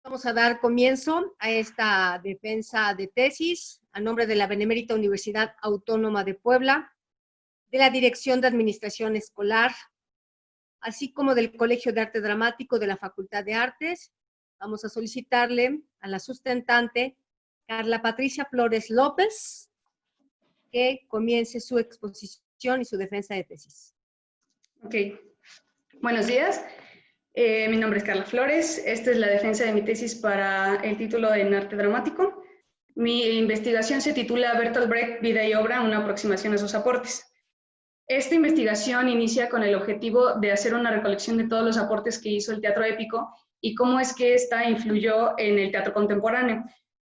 Vamos a dar comienzo a esta defensa de tesis a nombre de la Benemérita Universidad Autónoma de Puebla, de la Dirección de Administración Escolar, así como del Colegio de Arte Dramático de la Facultad de Artes. Vamos a solicitarle a la sustentante, Carla Patricia Flores López, que comience su exposición y su defensa de tesis. Ok, buenos días. Mi nombre es Carla Flores. Esta es la defensa de mi tesis para el título en arte dramático. Mi investigación se titula Bertolt Brecht, vida y obra, una aproximación a sus aportes. Esta investigación inicia con el objetivo de hacer una recolección de todos los aportes que hizo el teatro épico y cómo es que ésta influyó en el teatro contemporáneo,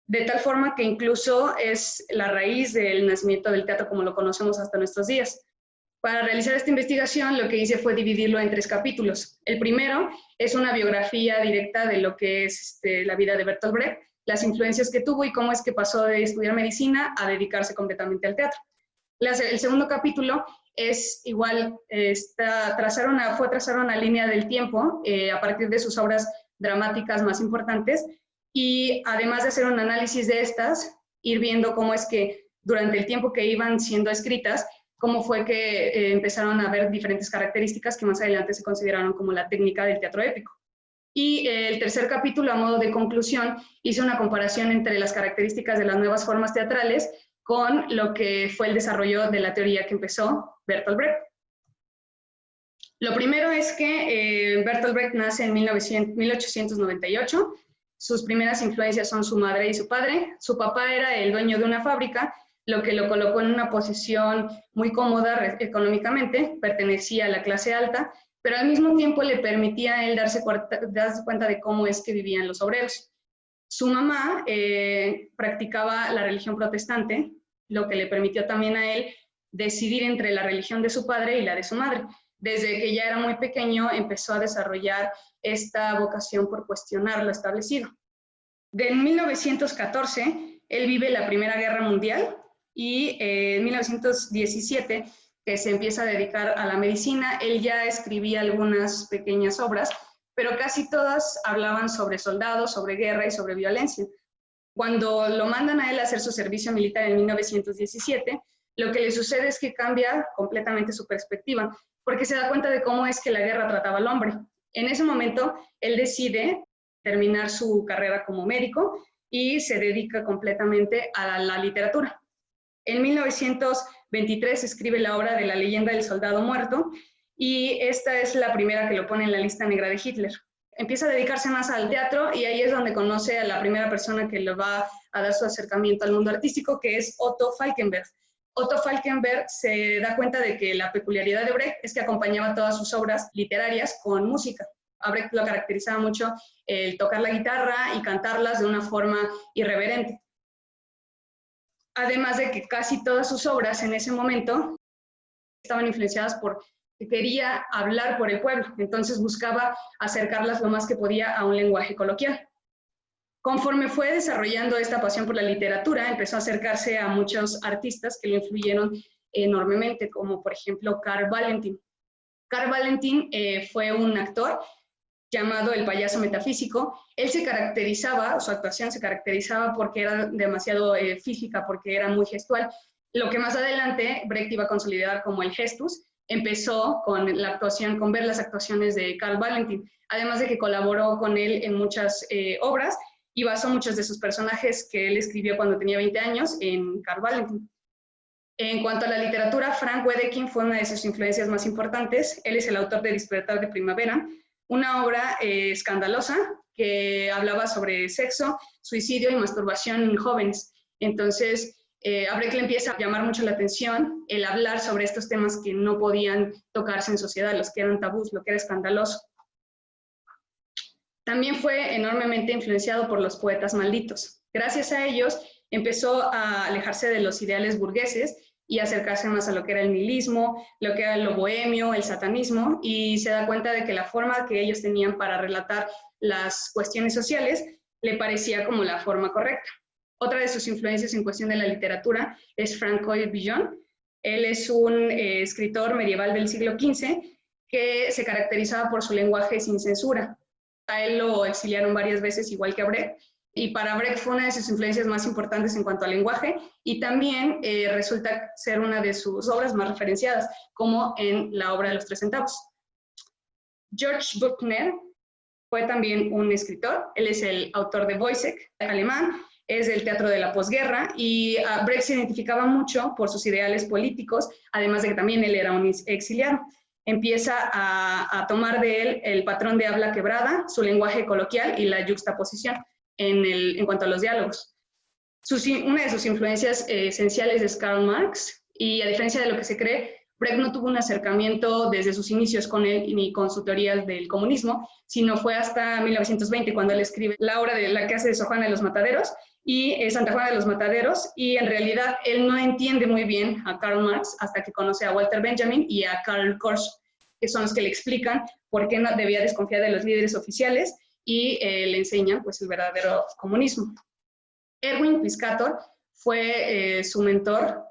de tal forma que incluso es la raíz del nacimiento del teatro como lo conocemos hasta nuestros días. Para realizar esta investigación, lo que hice fue dividirlo en 3 capítulos. El primero es una biografía directa de lo que es la vida de Bertolt Brecht, las influencias que tuvo y cómo es que pasó de estudiar medicina a dedicarse completamente al teatro. El segundo capítulo es igual, fue trazar una línea del tiempo a partir de sus obras dramáticas más importantes y además de hacer un análisis de estas, ir viendo cómo es que durante el tiempo que iban siendo escritas, cómo fue que empezaron a ver diferentes características que más adelante se consideraron como la técnica del teatro épico. Y el tercer capítulo, a modo de conclusión, hice una comparación entre las características de las nuevas formas teatrales con lo que fue el desarrollo de la teoría que empezó Bertolt Brecht. Lo primero es que Bertolt Brecht nace en 1898. Sus primeras influencias son su madre y su padre. Su papá era el dueño de una fábrica, lo que lo colocó en una posición muy cómoda económicamente, pertenecía a la clase alta, pero al mismo tiempo le permitía a él darse cuenta de cómo es que vivían los obreros. Su mamá practicaba la religión protestante, lo que le permitió también a él decidir entre la religión de su padre y la de su madre. Desde que ya era muy pequeño empezó a desarrollar esta vocación por cuestionar lo establecido. En 1914, él vive la Primera Guerra Mundial, y en 1917, que se empieza a dedicar a la medicina, él ya escribía algunas pequeñas obras, pero casi todas hablaban sobre soldados, sobre guerra y sobre violencia. Cuando lo mandan a él a hacer su servicio militar en 1917, lo que le sucede es que cambia completamente su perspectiva, porque se da cuenta de cómo es que la guerra trataba al hombre. En ese momento, él decide terminar su carrera como médico y se dedica completamente a la literatura. En 1923 escribe la obra de La leyenda del soldado muerto y esta es la primera que lo pone en la lista negra de Hitler. Empieza a dedicarse más al teatro y ahí es donde conoce a la primera persona que le va a dar su acercamiento al mundo artístico, que es Otto Falkenberg. Otto Falkenberg se da cuenta de que la peculiaridad de Brecht es que acompañaba todas sus obras literarias con música. A Brecht lo caracterizaba mucho el tocar la guitarra y cantarlas de una forma irreverente. Además de que casi todas sus obras en ese momento estaban influenciadas por que quería hablar por el pueblo, entonces buscaba acercarlas lo más que podía a un lenguaje coloquial. Conforme fue desarrollando esta pasión por la literatura, empezó a acercarse a muchos artistas que lo influyeron enormemente, como por ejemplo Karl Valentin. Karl Valentin fue un actor llamado el payaso metafísico. Él se caracterizaba, su actuación se caracterizaba porque era demasiado física, porque era muy gestual, lo que más adelante Brecht iba a consolidar como el gestus. Empezó con la actuación, con ver las actuaciones de Karl Valentin, además de que colaboró con él en muchas obras y basó muchos de sus personajes que él escribió cuando tenía 20 años en Karl Valentin. En cuanto a la literatura, Frank Wedekind fue una de sus influencias más importantes. Él es el autor de Despertar de Primavera, una obra escandalosa que hablaba sobre sexo, suicidio y masturbación en jóvenes. Entonces, a Brecht le empieza a llamar mucho la atención el hablar sobre estos temas que no podían tocarse en sociedad, los que eran tabús, lo que era escandaloso. También fue enormemente influenciado por los poetas malditos. Gracias a ellos empezó a alejarse de los ideales burgueses y acercarse más a lo que era el nihilismo, lo que era lo bohemio, el satanismo, y se da cuenta de que la forma que ellos tenían para relatar las cuestiones sociales le parecía como la forma correcta. Otra de sus influencias en cuestión de la literatura es Francois Villon. Él es un escritor medieval del siglo XV que se caracterizaba por su lenguaje sin censura. A él lo exiliaron varias veces, igual que a Brecht, y para Brecht fue una de sus influencias más importantes en cuanto al lenguaje, y también resulta ser una de sus obras más referenciadas, como en la obra de los 3 centavos. George Büchner fue también un escritor, él es el autor de Wojciech, alemán, es del teatro de la posguerra, y Brecht se identificaba mucho por sus ideales políticos, además de que también él era un exiliado. Empieza a tomar de él el patrón de habla quebrada, su lenguaje coloquial y la yuxtaposición en cuanto a los diálogos. Una de sus influencias esenciales es Karl Marx, y a diferencia de lo que se cree, Brecht no tuvo un acercamiento desde sus inicios con él ni con su teoría del comunismo, sino fue hasta 1920 cuando él escribe la obra de la que hace de Sor Juana de los Mataderos y Santa Juana de los Mataderos, y en realidad él no entiende muy bien a Karl Marx hasta que conoce a Walter Benjamin y a Karl Korsch, que son los que le explican por qué no debía desconfiar de los líderes oficiales y le enseñan pues el verdadero comunismo. Erwin Piscator fue su mentor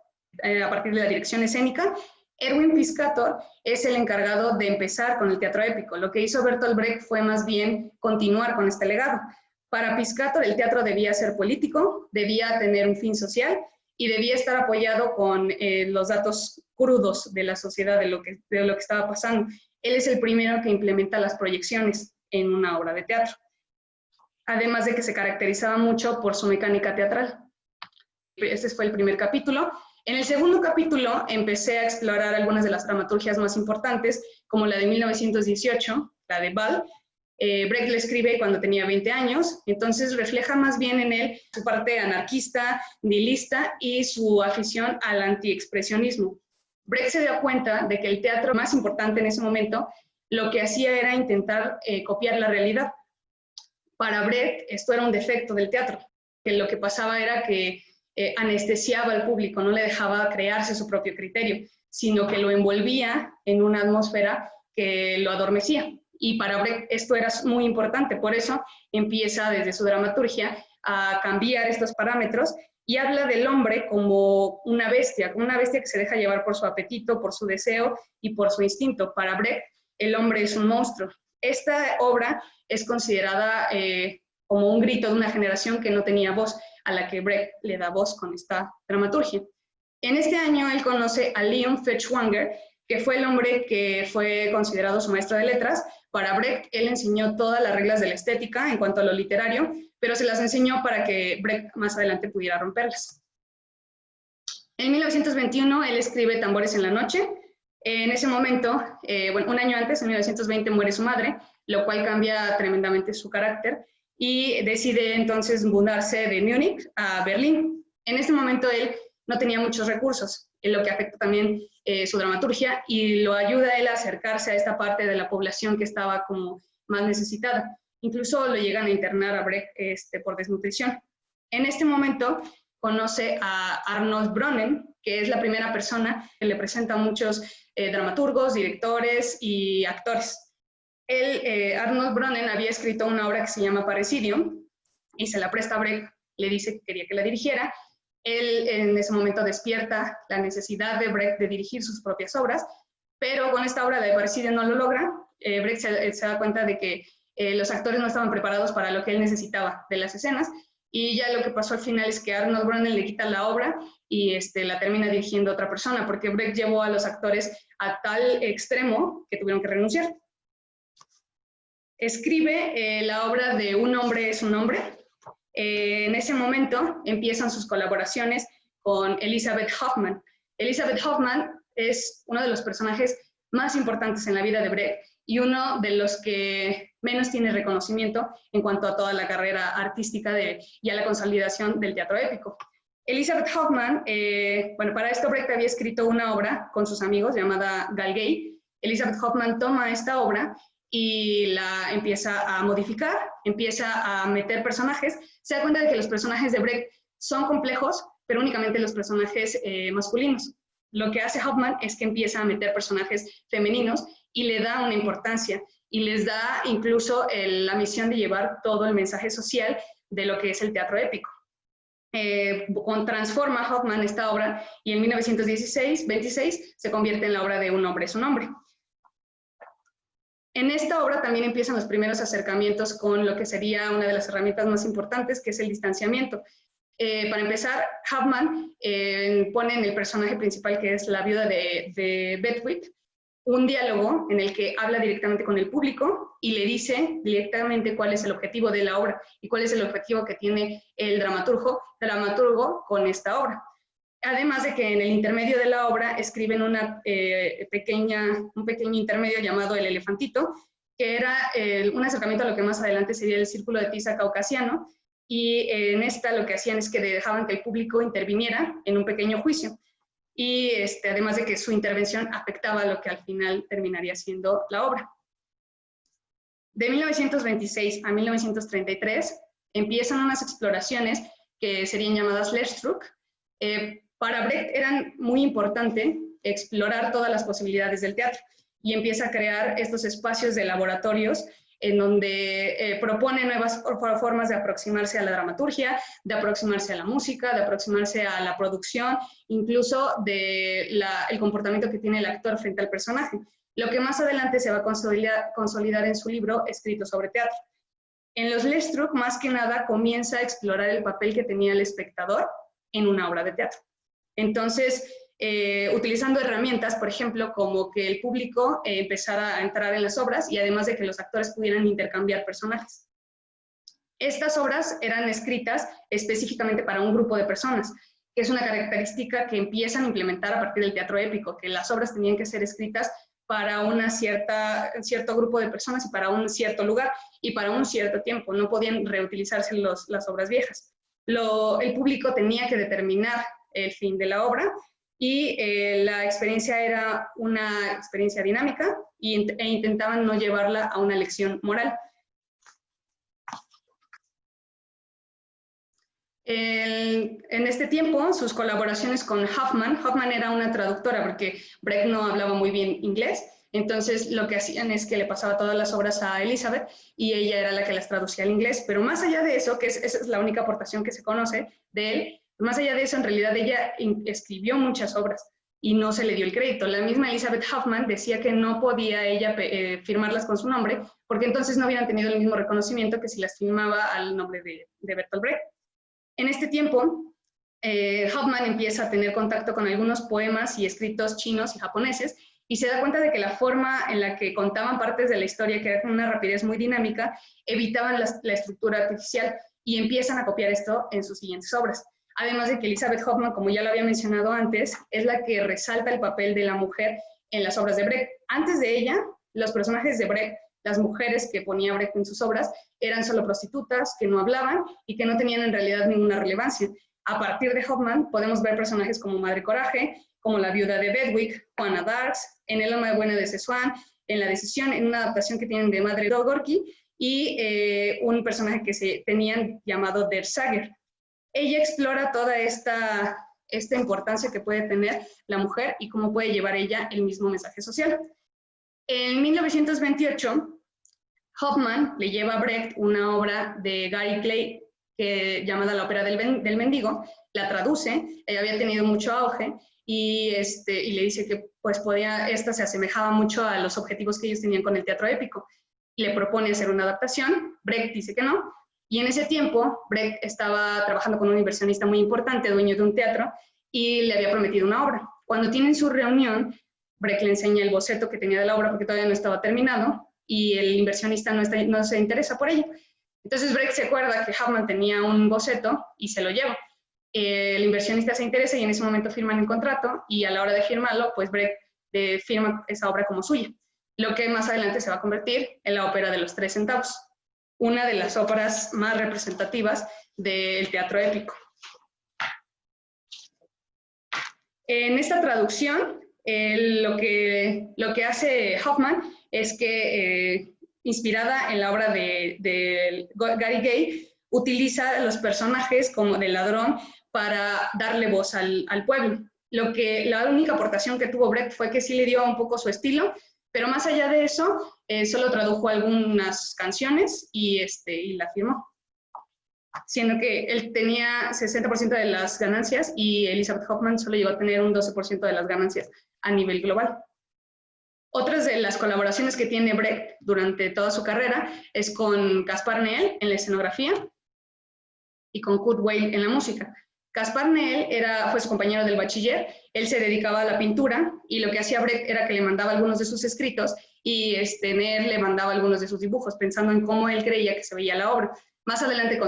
a partir de la dirección escénica. Erwin Piscator es el encargado de empezar con el teatro épico. Lo que hizo Bertolt Brecht fue más bien continuar con este legado. Para Piscator el teatro debía ser político, debía tener un fin social y debía estar apoyado con los datos crudos de la sociedad, de lo que estaba pasando. Él es el primero que implementa las proyecciones en una obra de teatro, además de que se caracterizaba mucho por su mecánica teatral. Este fue el primer capítulo. En el segundo capítulo empecé a explorar algunas de las dramaturgias más importantes, como la de 1918, la de Ball. Brecht le escribe cuando tenía 20 años, entonces refleja más bien en él su parte anarquista, nihilista y su afición al antiexpresionismo. Brecht se dio cuenta de que el teatro más importante en ese momento lo que hacía era intentar copiar la realidad. Para Brecht esto era un defecto del teatro, que lo que pasaba era que anestesiaba al público, no le dejaba crearse su propio criterio, sino que lo envolvía en una atmósfera que lo adormecía. Y para Brecht esto era muy importante, por eso empieza desde su dramaturgia a cambiar estos parámetros y habla del hombre como una bestia que se deja llevar por su apetito, por su deseo y por su instinto. Para Brecht el hombre es un monstruo. Esta obra es considerada como un grito de una generación que no tenía voz, a la que Brecht le da voz con esta dramaturgia. En este año él conoce a Leon Feuchtwanger, que fue el hombre que fue considerado su maestro de letras. Para Brecht, él enseñó todas las reglas de la estética en cuanto a lo literario, pero se las enseñó para que Brecht más adelante pudiera romperlas. En 1921, él escribe Tambores en la noche. En ese momento, un año antes, en 1920, muere su madre, lo cual cambia tremendamente su carácter, y decide entonces mudarse de Múnich a Berlín. En este momento él no tenía muchos recursos, en lo que afecta también su dramaturgia y lo ayuda a él a acercarse a esta parte de la población que estaba como más necesitada. Incluso lo llegan a internar a Brecht por desnutrición. En este momento conoce a Arnold Brönnen, que es la primera persona que le presenta a muchos dramaturgos, directores y actores. Arnold Brönnen había escrito una obra que se llama Parricidium y se la presta a Brecht, le dice que quería que la dirigiera. Él en ese momento despierta la necesidad de Brecht de dirigir sus propias obras, pero con esta obra de Parricidium no lo logra. Brecht se da cuenta de que los actores no estaban preparados para lo que él necesitaba de las escenas, y ya lo que pasó al final es que Arnold Brönnen le quita la obra y la termina dirigiendo otra persona, porque Brecht llevó a los actores a tal extremo que tuvieron que renunciar. Escribe la obra de Un hombre es un hombre. En ese momento empiezan sus colaboraciones con Elisabeth Hoffmann. Elisabeth Hoffmann es uno de los personajes más importantes en la vida de Brecht y uno de los que menos tiene reconocimiento en cuanto a toda la carrera artística y a la consolidación del teatro épico. Elisabeth Hoffmann, para esto Brecht había escrito una obra con sus amigos llamada Galgay. Elizabeth Hoffmann toma esta obra y la empieza a modificar, empieza a meter personajes. Se da cuenta de que los personajes de Brecht son complejos, pero únicamente los personajes masculinos. Lo que hace Hoffmann es que empieza a meter personajes femeninos y le da una importancia y les da incluso la misión de llevar todo el mensaje social de lo que es el teatro épico. Transforma Hoffmann esta obra y en 1926 se convierte en la obra de Un hombre es un hombre. En esta obra también empiezan los primeros acercamientos con lo que sería una de las herramientas más importantes, que es el distanciamiento. Para empezar, Hoffmann pone en el personaje principal, que es la viuda de Bedwyck, un diálogo en el que habla directamente con el público y le dice directamente cuál es el objetivo de la obra y cuál es el objetivo que tiene el dramaturgo con esta obra. Además de que en el intermedio de la obra escriben un pequeño intermedio llamado El Elefantito, que era un acercamiento a lo que más adelante sería el Círculo de Tiza caucasiano, y en esta lo que hacían es que dejaban que el público interviniera en un pequeño juicio, y además de que su intervención afectaba lo que al final terminaría siendo la obra. De 1926 a 1933 empiezan unas exploraciones que serían llamadas Lehrstück. Para Brecht era muy importante explorar todas las posibilidades del teatro y empieza a crear estos espacios de laboratorios en donde propone nuevas formas de aproximarse a la dramaturgia, de aproximarse a la música, de aproximarse a la producción, incluso del comportamiento que tiene el actor frente al personaje, lo que más adelante se va a consolidar en su libro escrito sobre teatro. En los Lehrstück, más que nada, comienza a explorar el papel que tenía el espectador en una obra de teatro. Entonces, utilizando herramientas, por ejemplo, como que el público empezara a entrar en las obras y además de que los actores pudieran intercambiar personajes. Estas obras eran escritas específicamente para un grupo de personas, que es una característica que empiezan a implementar a partir del teatro épico, que las obras tenían que ser escritas para un cierto grupo de personas y para un cierto lugar y para un cierto tiempo. No podían reutilizarse las obras viejas. El público tenía que determinar el fin de la obra y la experiencia era una experiencia dinámica e intentaban no llevarla a una lección moral. En este tiempo, sus colaboraciones con Hoffmann era una traductora porque Brecht no hablaba muy bien inglés, entonces lo que hacían es que le pasaba todas las obras a Elizabeth y ella era la que las traducía al inglés, pero más allá de eso, esa es la única aportación que se conoce de él, más allá de eso, en realidad ella escribió muchas obras y no se le dio el crédito. La misma Elizabeth Hoffmann decía que no podía ella firmarlas con su nombre porque entonces no hubieran tenido el mismo reconocimiento que si las firmaba al nombre de Bertolt Brecht. En este tiempo, Hoffmann empieza a tener contacto con algunos poemas y escritos chinos y japoneses y se da cuenta de que la forma en la que contaban partes de la historia, que era con una rapidez muy dinámica, evitaban la estructura artificial y empiezan a copiar esto en sus siguientes obras. Además de que Elizabeth Hoffmann, como ya lo había mencionado antes, es la que resalta el papel de la mujer en las obras de Brecht. Antes de ella, los personajes de Brecht, las mujeres que ponía Brecht en sus obras, eran solo prostitutas que no hablaban y que no tenían en realidad ninguna relevancia. A partir de Hoffmann podemos ver personajes como Madre Coraje, como la viuda de Bedwyck, Juana d'Arcs, en El alma buena de Szechuan, en La decisión, en una adaptación que tienen de Madre Gorky, y un personaje que se tenían llamado Der Sager. Ella explora toda esta importancia que puede tener la mujer y cómo puede llevar ella el mismo mensaje social. En 1928, Hoffmann le lleva a Brecht una obra de Gary Clay llamada La ópera del mendigo, la traduce, ella había tenido mucho auge y le dice que pues esta se asemejaba mucho a los objetivos que ellos tenían con el teatro épico. Le propone hacer una adaptación, Brecht dice que no, y en ese tiempo Brecht estaba trabajando con un inversionista muy importante, dueño de un teatro, y le había prometido una obra. Cuando tienen su reunión, Brecht le enseña el boceto que tenía de la obra porque todavía no estaba terminado, y el inversionista no se interesa por ello. Entonces Brecht se acuerda que Hoffmann tenía un boceto y se lo lleva. El inversionista se interesa y en ese momento firman el contrato, y a la hora de firmarlo, pues Brecht firma esa obra como suya, lo que más adelante se va a convertir en la ópera de los 3 centavos, una de las óperas más representativas del teatro épico. En esta traducción, lo que hace Hoffmann es que, inspirada en la obra de Gary Gay, utiliza los personajes como del ladrón para darle voz al pueblo. La única aportación que tuvo Brecht fue que sí le dio un poco su estilo, pero más allá de eso, solo tradujo algunas canciones y la firmó, siendo que él tenía 60% de las ganancias y Elizabeth Hoffmann solo llegó a tener un 12% de las ganancias a nivel global. Otras de las colaboraciones que tiene Brecht durante toda su carrera es con Gaspar Noé en la escenografía y con Kurt Weill en la música. Gaspar Noé fue su compañero del bachiller, él se dedicaba a la pintura y lo que hacía Brecht era que le mandaba algunos de sus escritos y Noé le mandaba algunos de sus dibujos, pensando en cómo él creía que se veía la obra. Más adelante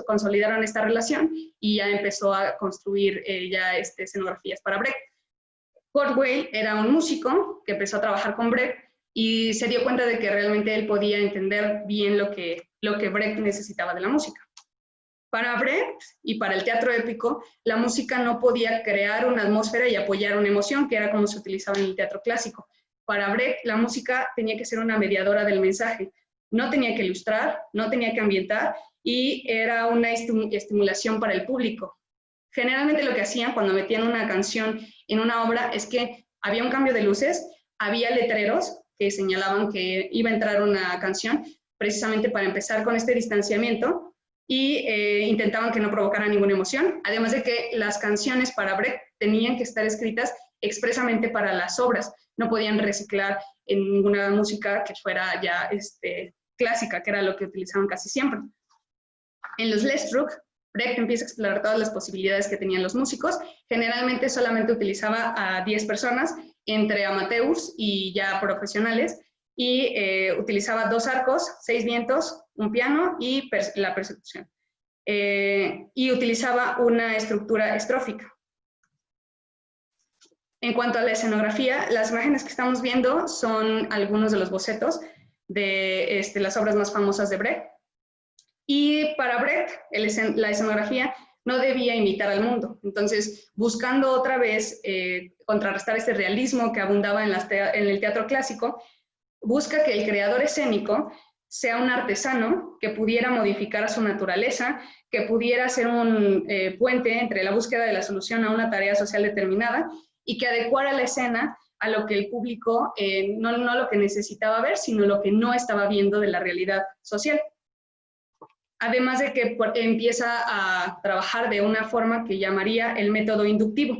consolidaron esta relación y ya empezó a construir escenografías para Brecht. Kurt Weill era un músico que empezó a trabajar con Brecht y se dio cuenta de que realmente él podía entender bien lo que Brecht necesitaba de la música. Para Brecht y para el teatro épico, la música no podía crear una atmósfera y apoyar una emoción, que era como se utilizaba en el teatro clásico. Para Brecht, la música tenía que ser una mediadora del mensaje. No tenía que ilustrar, no tenía que ambientar y era una estimulación para el público. Generalmente lo que hacían cuando metían una canción en una obra es que había un cambio de luces, había letreros que señalaban que iba a entrar una canción, precisamente para empezar con este distanciamiento, y intentaban que no provocara ninguna emoción, además de que las canciones para Brecht tenían que estar escritas expresamente para las obras, no podían reciclar en ninguna música que fuera ya clásica, que era lo que utilizaban casi siempre. En los Lestruc, Brecht empieza a explorar todas las posibilidades que tenían los músicos, generalmente solamente utilizaba a 10 personas, entre amateurs y ya profesionales, y utilizaba 2 arcos, 6 vientos, un piano y la persecución. Y utilizaba una estructura estrófica. En cuanto a la escenografía, las imágenes que estamos viendo son algunos de los bocetos de las obras más famosas de Brecht. Y para Brecht, la escenografía no debía imitar al mundo. Entonces, buscando otra vez contrarrestar este realismo que abundaba en el teatro clásico, busca que el creador escénico sea un artesano que pudiera modificar a su naturaleza, que pudiera ser un puente entre la búsqueda de la solución a una tarea social determinada y que adecuara la escena a lo que el público, no lo que necesitaba ver, sino lo que no estaba viendo de la realidad social. Además de que empieza a trabajar de una forma que llamaría el método inductivo.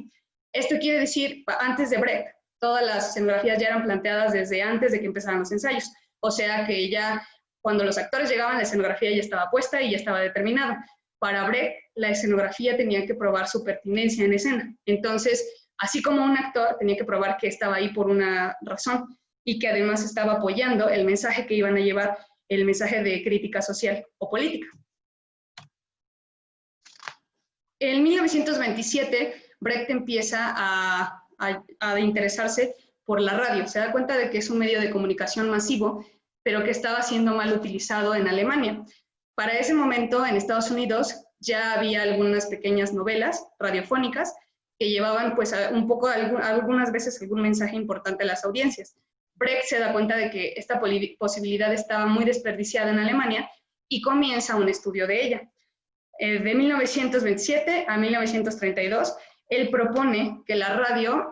Esto quiere decir, antes de Brecht, todas las escenografías ya eran planteadas desde antes de que empezaran los ensayos. O sea que ya cuando los actores llegaban, la escenografía ya estaba puesta y ya estaba determinada. Para Brecht, la escenografía tenía que probar su pertinencia en escena. Entonces, así como un actor tenía que probar que estaba ahí por una razón y que además estaba apoyando el mensaje que iban a llevar, el mensaje de crítica social o política. En 1927, Brecht empieza a interesarse por la radio. Se da cuenta de que es un medio de comunicación masivo, pero que estaba siendo mal utilizado en Alemania. Para ese momento, en Estados Unidos, ya había algunas pequeñas novelas radiofónicas que llevaban pues algunas veces algún mensaje importante a las audiencias. Brecht se da cuenta de que esta posibilidad estaba muy desperdiciada en Alemania y comienza un estudio de ella. De 1927 a 1932, él propone que la radio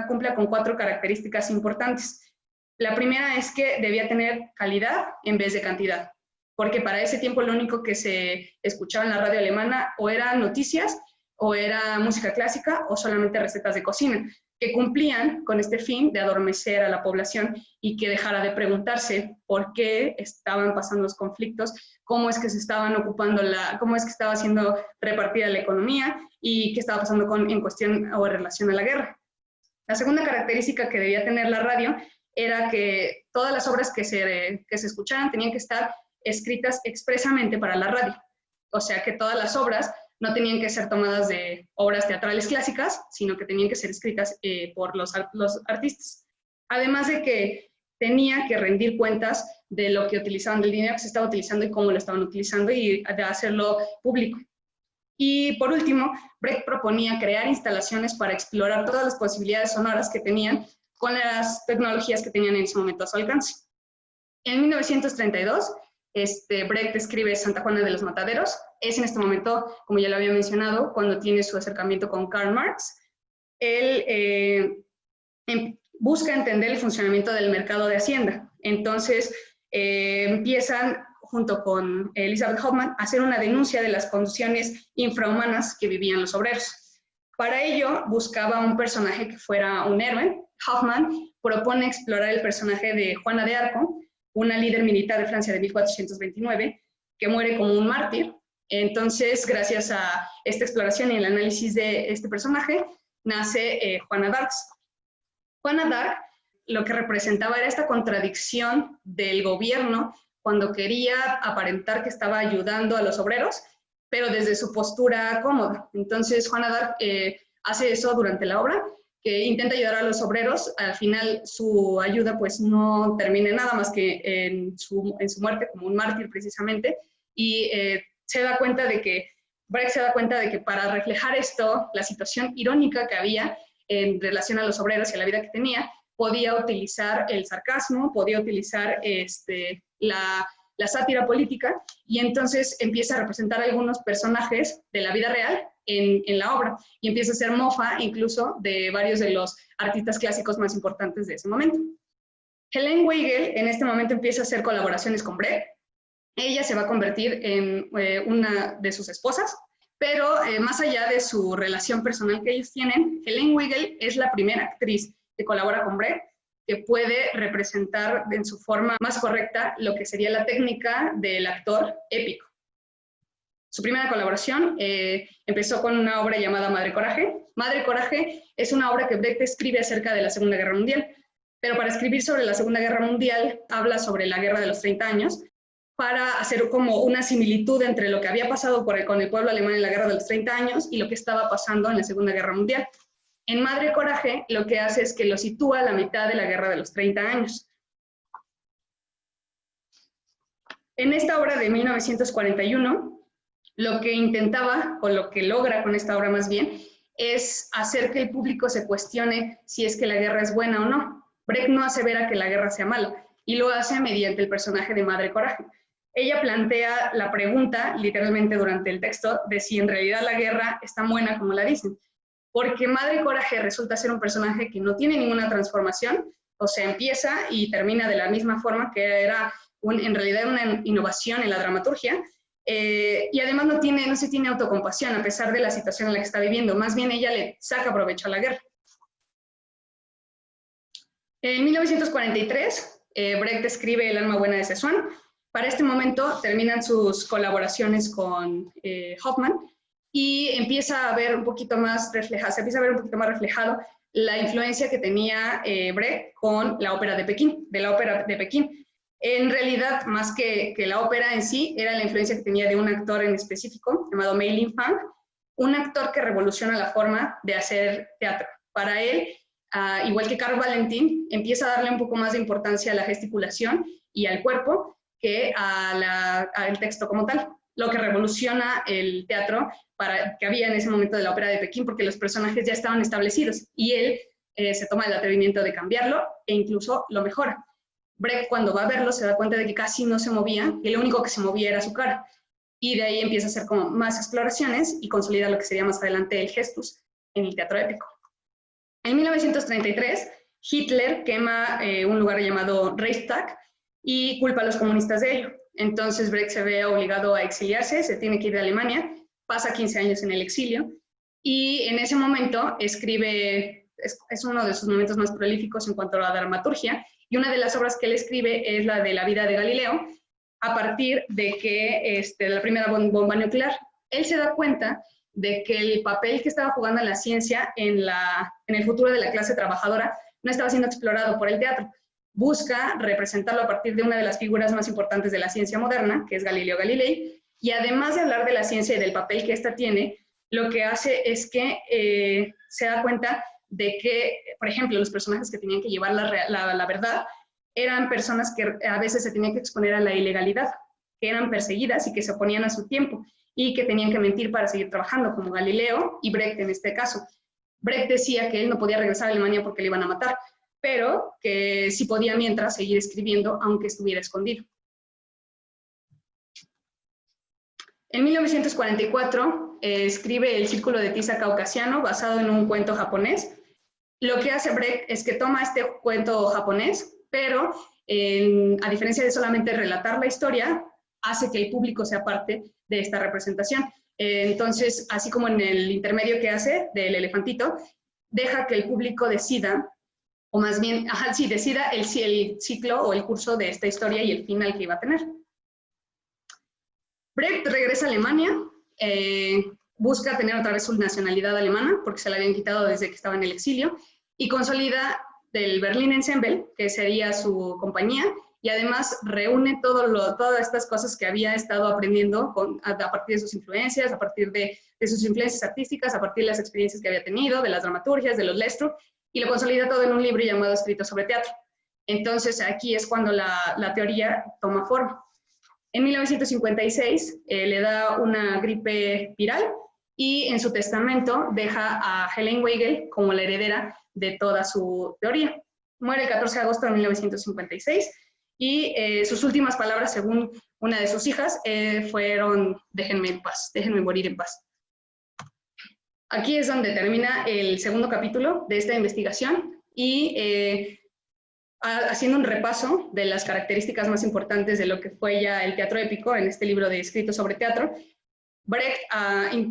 cumpla con 4 características importantes. La primera es que debía tener calidad en vez de cantidad, porque para ese tiempo lo único que se escuchaba en la radio alemana o eran noticias, o era música clásica, o solamente recetas de cocina, que cumplían con este fin de adormecer a la población y que dejara de preguntarse por qué estaban pasando los conflictos, cómo es que se estaban ocupando cómo es que estaba siendo repartida la economía y qué estaba pasando en cuestión o en relación a la guerra. La segunda característica que debía tener la radio era que todas las obras que se escucharan tenían que estar escritas expresamente para la radio. O sea, que todas las obras no tenían que ser tomadas de obras teatrales clásicas, sino que tenían que ser escritas por los artistas. Además de que tenía que rendir cuentas de lo que utilizaban, del dinero que se estaba utilizando y cómo lo estaban utilizando y de hacerlo público. Y por último, Brecht proponía crear instalaciones para explorar todas las posibilidades sonoras que tenían con las tecnologías que tenían en ese momento a su alcance. En 1932, Brecht escribe Santa Juana de los Mataderos. Es en este momento, como ya lo había mencionado, cuando tiene su acercamiento con Karl Marx. Él busca entender el funcionamiento del mercado de Hacienda. Entonces, empiezan, junto con Elizabeth Hoffman, a hacer una denuncia de las condiciones infrahumanas que vivían los obreros. Para ello, buscaba un personaje que fuera un héroe. Hoffman propone explorar el personaje de Juana de Arco, una líder militar de Francia de 1429, que muere como un mártir. Entonces, gracias a esta exploración y el análisis de este personaje, nace Juana d'Arc. Juana d'Arc lo que representaba era esta contradicción del gobierno cuando quería aparentar que estaba ayudando a los obreros, pero desde su postura cómoda. Entonces, Juana d'Arc hace eso durante la obra, que intenta ayudar a los obreros. Al final, su ayuda pues no termina en nada más que en su muerte como un mártir precisamente, y se da cuenta de que, Brecht se da cuenta de que para reflejar esto, la situación irónica que había en relación a los obreros y a la vida que tenía, podía utilizar el sarcasmo, podía utilizar la sátira política, y entonces empieza a representar algunos personajes de la vida real en la obra, y empieza a hacer mofa incluso de varios de los artistas clásicos más importantes de ese momento. Helene Weigel en este momento empieza a hacer colaboraciones con Brecht. Ella se va a convertir en una de sus esposas, pero más allá de su relación personal que ellos tienen, Helene Weigel es la primera actriz que colabora con Brecht, que puede representar en su forma más correcta lo que sería la técnica del actor épico. Su primera colaboración empezó con una obra llamada Madre Coraje. Madre Coraje es una obra que Brecht escribe acerca de la Segunda Guerra Mundial, pero para escribir sobre la Segunda Guerra Mundial habla sobre la Guerra de los 30 años, para hacer como una similitud entre lo que había pasado con el pueblo alemán en la Guerra de los 30 años y lo que estaba pasando en la Segunda Guerra Mundial. En Madre Coraje lo que hace es que lo sitúa a la mitad de la Guerra de los 30 años. En esta obra de 1941, lo que intentaba, o lo que logra con esta obra más bien, es hacer que el público se cuestione si es que la guerra es buena o no. Brecht no asevera que la guerra sea mala, y lo hace mediante el personaje de Madre Coraje. Ella plantea la pregunta, literalmente durante el texto, de si en realidad la guerra es tan buena como la dicen. Porque Madre Coraje resulta ser un personaje que no tiene ninguna transformación, o sea, empieza y termina de la misma forma, que era en realidad una innovación en la dramaturgia, y además no se tiene autocompasión a pesar de la situación en la que está viviendo, más bien ella le saca provecho a la guerra. En 1943, Brecht escribe El alma buena de Szechuan. Para este momento terminan sus colaboraciones con Hoffmann, y empieza a ver un poquito más reflejado la influencia que tenía Brecht con la ópera de Pekín, En realidad, más que la ópera en sí, era la influencia que tenía de un actor en específico, llamado Mei Lin Fang, un actor que revoluciona la forma de hacer teatro. Para él, igual que Karl Valentin, empieza a darle un poco más de importancia a la gesticulación y al cuerpo que al texto como tal, lo que revoluciona el teatro que había en ese momento de la ópera de Pekín, porque los personajes ya estaban establecidos, y él se toma el atrevimiento de cambiarlo e incluso lo mejora. Brecht, cuando va a verlo, se da cuenta de que casi no se movía, y lo único que se movía era su cara, y de ahí empieza a hacer como más exploraciones y consolida lo que sería más adelante el gestus en el teatro épico. En 1933, Hitler quema un lugar llamado Reichstag y culpa a los comunistas de ello. Entonces Brecht se ve obligado a exiliarse, se tiene que ir de Alemania, pasa 15 años en el exilio, y en ese momento escribe, es uno de sus momentos más prolíficos en cuanto a la dramaturgia, y una de las obras que él escribe es la de la vida de Galileo, a partir de que la primera bomba nuclear. Él se da cuenta de que el papel que estaba jugando en la ciencia en el futuro de la clase trabajadora no estaba siendo explorado por el teatro. Busca representarlo a partir de una de las figuras más importantes de la ciencia moderna, que es Galileo Galilei, y además de hablar de la ciencia y del papel que ésta tiene, lo que hace es que se da cuenta de que, por ejemplo, los personajes que tenían que llevar la verdad eran personas que a veces se tenían que exponer a la ilegalidad, que eran perseguidas y que se oponían a su tiempo, y que tenían que mentir para seguir trabajando, como Galileo y Brecht en este caso. Brecht decía que él no podía regresar a Alemania porque le iban a matar, pero que sí podía mientras seguir escribiendo, aunque estuviera escondido. En 1944 escribe El Círculo de Tiza Caucasiano, basado en un cuento japonés. Lo que hace Brecht es que toma este cuento japonés, pero a diferencia de solamente relatar la historia, hace que el público sea parte de esta representación. Entonces, así como en el intermedio que hace del elefantito, deja que el público decida o más bien, sí, decida el ciclo o el curso de esta historia y el final que iba a tener. Brecht regresa a Alemania, busca tener otra vez su nacionalidad alemana, porque se la habían quitado desde que estaba en el exilio, y consolida el Berlin Ensemble, que sería su compañía, y además reúne todas estas cosas que había estado aprendiendo a partir de sus influencias, a partir de sus influencias artísticas, a partir de las experiencias que había tenido, de las dramaturgias, de los Lestrup, y lo consolida todo en un libro llamado Escrito sobre Teatro. Entonces aquí es cuando la teoría toma forma. En 1956 le da una gripe viral y en su testamento deja a Helene Weigel como la heredera de toda su teoría. Muere el 14 de agosto de 1956 y sus últimas palabras, según una de sus hijas, fueron: déjenme en paz, déjenme morir en paz. Aquí es donde termina el segundo capítulo de esta investigación y haciendo un repaso de las características más importantes de lo que fue ya el teatro épico en este libro de Escrito sobre Teatro, Brecht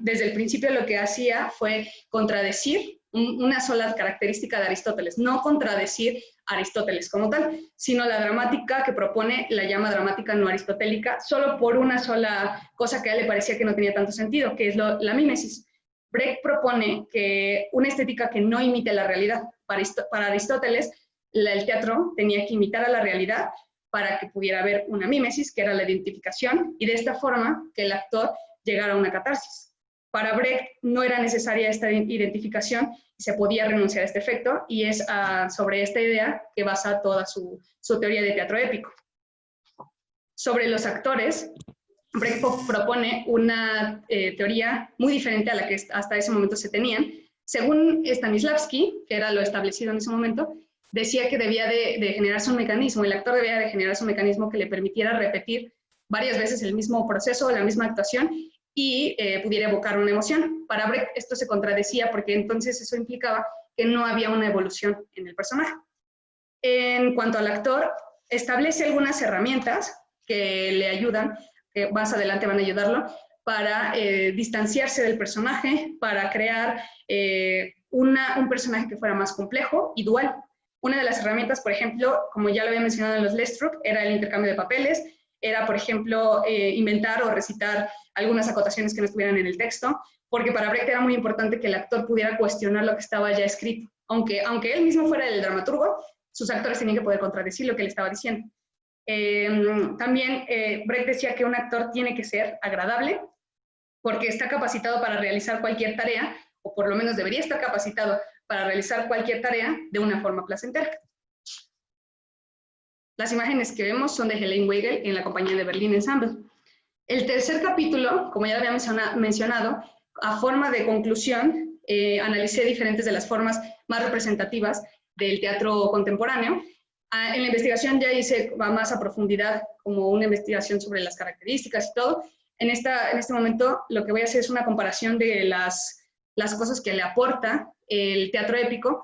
desde el principio lo que hacía fue contradecir una sola característica de Aristóteles, no contradecir a Aristóteles como tal, sino la dramática que propone la llama dramática no aristotélica, solo por una sola cosa que a él le parecía que no tenía tanto sentido, que es la mímesis. Brecht propone que una estética que no imite la realidad. Para Aristóteles, el teatro tenía que imitar a la realidad para que pudiera haber una mímesis, que era la identificación, y de esta forma que el actor llegara a una catarsis. Para Brecht no era necesaria esta identificación y se podía renunciar a este efecto, y es sobre esta idea que basa toda su teoría de teatro épico. Sobre los actores, Brecht propone una teoría muy diferente a la que hasta ese momento se tenían. Según Stanislavski, que era lo establecido en ese momento, decía que debía de generarse un mecanismo, el actor debía de generarse un mecanismo que le permitiera repetir varias veces el mismo proceso, la misma actuación, y pudiera evocar una emoción. Para Brecht esto se contradecía porque entonces eso implicaba que no había una evolución en el personaje. En cuanto al actor, establece algunas herramientas que le ayudan, que más adelante van a ayudarlo, para distanciarse del personaje, para crear un personaje que fuera más complejo y dual. Una de las herramientas, por ejemplo, como ya lo había mencionado en los Lestrup, era el intercambio de papeles, era, por ejemplo, inventar o recitar algunas acotaciones que no estuvieran en el texto, porque para Brecht era muy importante que el actor pudiera cuestionar lo que estaba ya escrito. Aunque él mismo fuera el dramaturgo, sus actores tenían que poder contradecir lo que él estaba diciendo. También Brecht decía que un actor tiene que ser agradable, porque está capacitado para realizar cualquier tarea, o por lo menos debería estar capacitado para realizar cualquier tarea de una forma placentera. Las imágenes que vemos son de Helene Weigel en la compañía de Berlin Ensemble. El tercer capítulo, como ya lo había mencionado, a forma de conclusión, analicé diferentes de las formas más representativas del teatro contemporáneo. En la investigación ya hice más a profundidad, como una investigación sobre las características y todo. En este momento lo que voy a hacer es una comparación de las cosas que le aporta el teatro épico,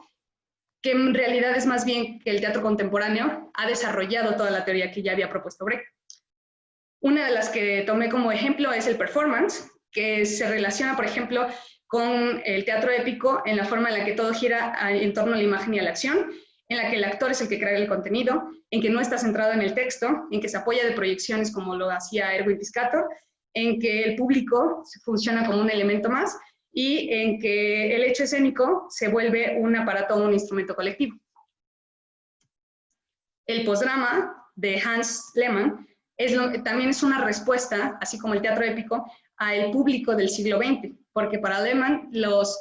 que en realidad es más bien que el teatro contemporáneo ha desarrollado toda la teoría que ya había propuesto Brecht. Una de las que tomé como ejemplo es el performance, que se relaciona, por ejemplo, con el teatro épico en la forma en la que todo gira en torno a la imagen y a la acción, en la que el actor es el que crea el contenido, en que no está centrado en el texto, en que se apoya de proyecciones como lo hacía Erwin Piscator, en que el público funciona como un elemento más y en que el hecho escénico se vuelve un aparato o un instrumento colectivo. El postdrama de Hans Lehmann también es una respuesta, así como el teatro épico, al público del siglo XX, porque para Lehmann las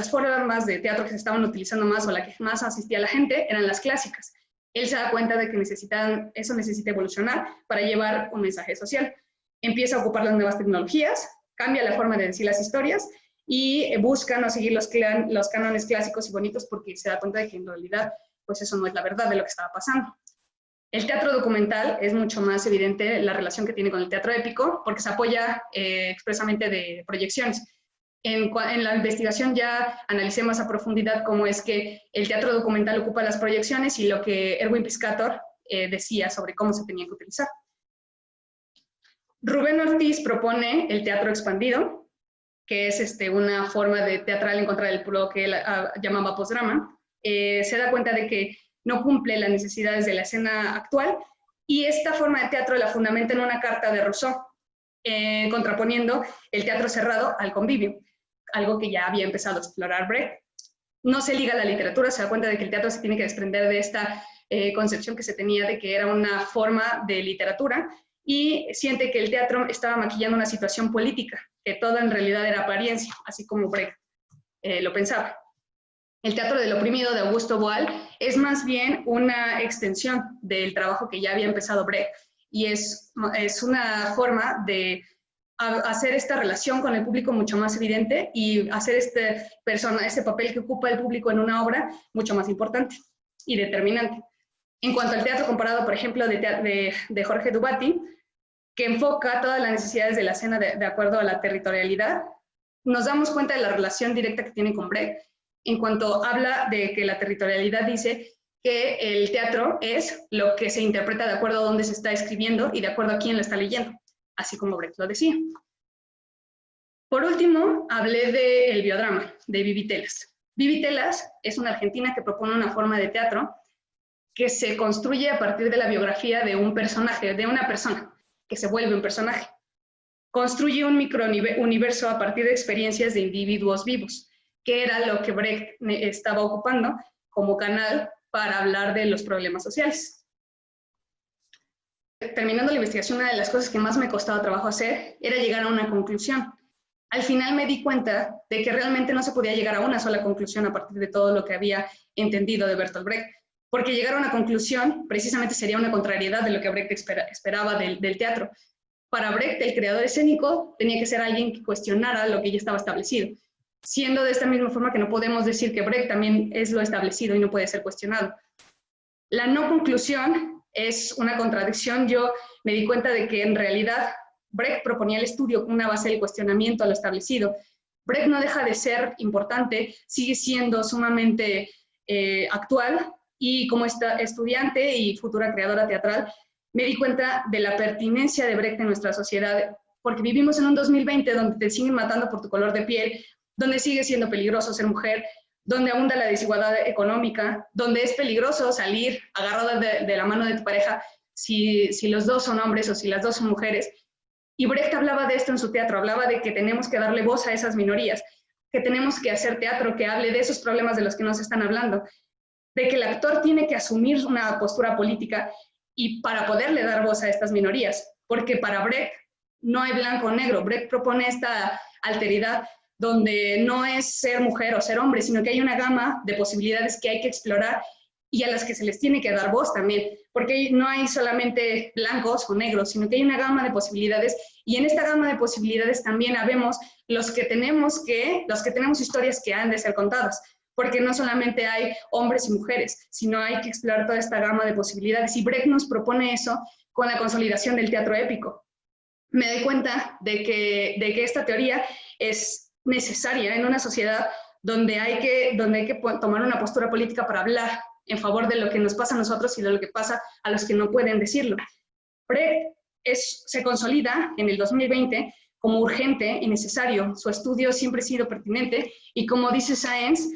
formas de teatro que se estaban utilizando más o la que más asistía la gente eran las clásicas. Él se da cuenta de que eso necesita evolucionar para llevar un mensaje social. Empieza a ocupar las nuevas tecnologías, cambia la forma de decir las historias y busca no seguir los cánones clásicos y bonitos porque se da cuenta de que en realidad pues eso no es la verdad de lo que estaba pasando. El teatro documental es mucho más evidente la relación que tiene con el teatro épico porque se apoya expresamente de proyecciones. En la investigación ya analicé más a profundidad cómo es que el teatro documental ocupa las proyecciones y lo que Erwin Piscator decía sobre cómo se tenían que utilizar. Rubén Ortiz propone el teatro expandido, que es una forma de teatral en contra del lo que él llamaba postdrama. se da cuenta de que no cumple las necesidades de la escena actual, y esta forma de teatro la fundamenta en una carta de Rousseau, contraponiendo el teatro cerrado al convivio, algo que ya había empezado a explorar Brecht. No se liga a la literatura, se da cuenta de que el teatro se tiene que desprender de esta concepción que se tenía de que era una forma de literatura, y siente que el teatro estaba maquillando una situación política, que todo en realidad era apariencia, así como Brecht lo pensaba. El teatro del oprimido de Augusto Boal es más bien una extensión del trabajo que ya había empezado Brecht, y es una forma de hacer esta relación con el público mucho más evidente y hacer este papel que ocupa el público en una obra mucho más importante y determinante. En cuanto al teatro comparado, por ejemplo, de Jorge Dubati, que enfoca todas las necesidades de la escena de acuerdo a la territorialidad, nos damos cuenta de la relación directa que tiene con Brecht, en cuanto habla de que la territorialidad dice que el teatro es lo que se interpreta de acuerdo a dónde se está escribiendo y de acuerdo a quién lo está leyendo, así como Brecht lo decía. Por último, hablé del biodrama, de Vivi Telas. Vivi Telas es una argentina que propone una forma de teatro que se construye a partir de la biografía de un personaje, de una persona, que se vuelve un personaje. Construye un microuniverso a partir de experiencias de individuos vivos, que era lo que Brecht estaba ocupando como canal para hablar de los problemas sociales. Terminando la investigación, una de las cosas que más me costaba trabajo hacer era llegar a una conclusión. Al final me di cuenta de que realmente no se podía llegar a una sola conclusión a partir de todo lo que había entendido de Bertolt Brecht, porque llegar a una conclusión precisamente sería una contrariedad de lo que Brecht esperaba del teatro. Para Brecht, el creador escénico tenía que ser alguien que cuestionara lo que ya estaba establecido, siendo de esta misma forma que no podemos decir que Brecht también es lo establecido y no puede ser cuestionado. La no conclusión es una contradicción. Yo me di cuenta de que en realidad Brecht proponía el estudio con una base del cuestionamiento a lo establecido. Brecht no deja de ser importante, sigue siendo sumamente actual, y como estudiante y futura creadora teatral, me di cuenta de la pertinencia de Brecht en nuestra sociedad, porque vivimos en un 2020 donde te siguen matando por tu color de piel, donde sigue siendo peligroso ser mujer, donde abunda la desigualdad económica, donde es peligroso salir agarrada de la mano de tu pareja si los dos son hombres o si las dos son mujeres. Y Brecht hablaba de esto en su teatro, hablaba de que tenemos que darle voz a esas minorías, que tenemos que hacer teatro que hable de esos problemas de los que nos están hablando, de que el actor tiene que asumir una postura política y para poderle dar voz a estas minorías, porque para Brecht no hay blanco o negro. Brecht propone esta alteridad donde no es ser mujer o ser hombre, sino que hay una gama de posibilidades que hay que explorar y a las que se les tiene que dar voz también, porque no hay solamente blancos o negros, sino que hay una gama de posibilidades, y en esta gama de posibilidades también habemos los que tenemos historias que han de ser contadas, porque no solamente hay hombres y mujeres, sino hay que explorar toda esta gama de posibilidades, y Brecht nos propone eso con la consolidación del teatro épico. Me doy cuenta de que esta teoría es necesaria en una sociedad donde hay que tomar una postura política para hablar en favor de lo que nos pasa a nosotros y de lo que pasa a los que no pueden decirlo. Brecht se consolida en el 2020 como urgente y necesario. Su estudio siempre ha sido pertinente, y como dice Sáenz,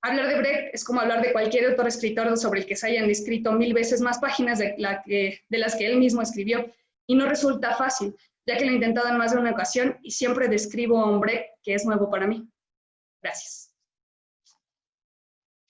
hablar de Brecht es como hablar de cualquier otro escritor sobre el que se hayan escrito 1000 veces más páginas de las que él mismo escribió, y no resulta fácil, ya que lo he intentado en más de una ocasión y siempre describo a un Brecht que es nuevo para mí. Gracias.